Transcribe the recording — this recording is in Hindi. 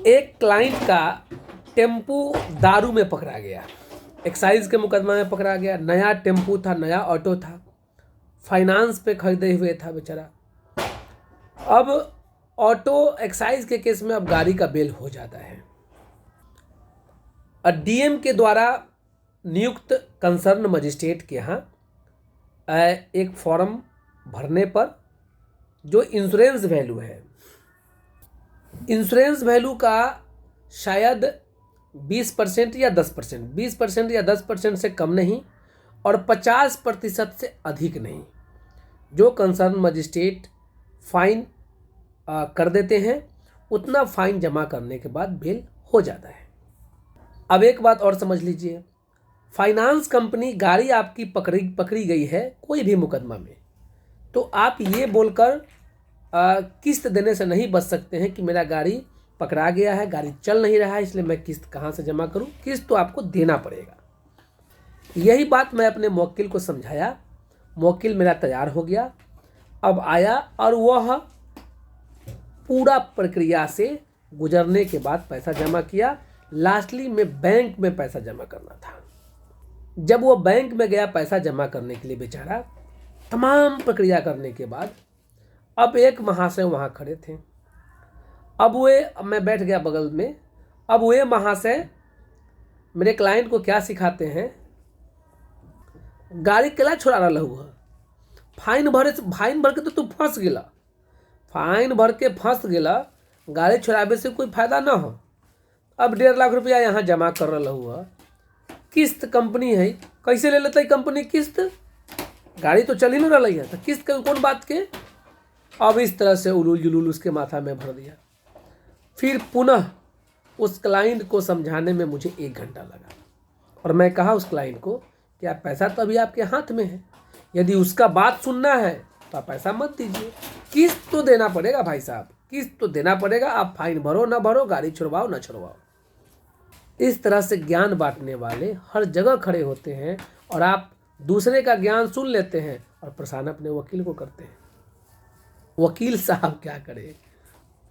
एक क्लाइंट का टेम्पू दारू में पकड़ा गया, एक्साइज के मुकदमा में पकड़ा गया। नया टेम्पू था, नया ऑटो था, फाइनेंस पे खरीदे हुए था बेचारा। अब ऑटो एक्साइज के केस में अब गाड़ी का बेल हो जाता है। डीएम के द्वारा नियुक्त कंसर्न मजिस्ट्रेट के यहाँ एक फॉर्म भरने पर जो इंश्योरेंस वैल्यू है, इंश्योरेंस वैल्यू का शायद 20% या 10%, 20% या 10% से कम नहीं और 50% से अधिक नहीं, जो कंसर्न मजिस्ट्रेट फाइन कर देते हैं उतना फाइन जमा करने के बाद बेल हो जाता है। अब एक बात और समझ लीजिए, फाइनेंस कंपनी गाड़ी आपकी पकड़ी गई है कोई भी मुकदमा में, तो आप ये बोलकर किस्त देने से नहीं बच सकते हैं कि मेरा गाड़ी पकड़ा गया है, गाड़ी चल नहीं रहा है, इसलिए मैं किस्त कहाँ से जमा करूं। किस्त तो आपको देना पड़ेगा। यही बात मैं अपने मुवक्किल को समझाया। मुवक्किल मेरा तैयार हो गया, अब आया और वह पूरा प्रक्रिया से गुजरने के बाद पैसा जमा किया। लास्टली में बैंक में पैसा जमा करना था। जब वो बैंक में गया पैसा जमा करने के लिए बेचारा, तमाम प्रक्रिया करने के बाद अब एक महाशय वहाँ खड़े थे। मैं बैठ गया बगल में। अब वे महाशय मेरे क्लाइंट को क्या सिखाते हैं, गाड़ी केला छोड़ा रहा हुआ, फाइन भर के तो तू फंस गेला, फाइन भर के फंस गेला, गाड़ी छोड़ावे से कोई फायदा ना हो। अब 1.5 लाख रुपया यहाँ जमा कर रहा हुआ, किस्त कंपनी है, कैसे ले लेता है कंपनी किस्त, गाड़ी तो चल ही नहीं रही है, तो किस्त कौन बात के। अब इस तरह से उलूल जुलूल उसके माथा में भर दिया। फिर पुनः उस क्लाइंट को समझाने में मुझे 1 घंटा लगा और मैं कहा उस क्लाइंट को कि आप पैसा तो अभी आपके हाथ में है, यदि उसका बात सुनना है तो आप पैसा मत दीजिए, किस्त तो देना पड़ेगा भाई साहब, किस्त तो देना पड़ेगा। आप फाइन भरो ना भरो, गाड़ी छुड़वाओ ना छुड़वाओ। इस तरह से ज्ञान बांटने वाले हर जगह खड़े होते हैं और आप दूसरे का ज्ञान सुन लेते हैं और परेशान अपने वकील को करते हैं। वकील साहब क्या करें।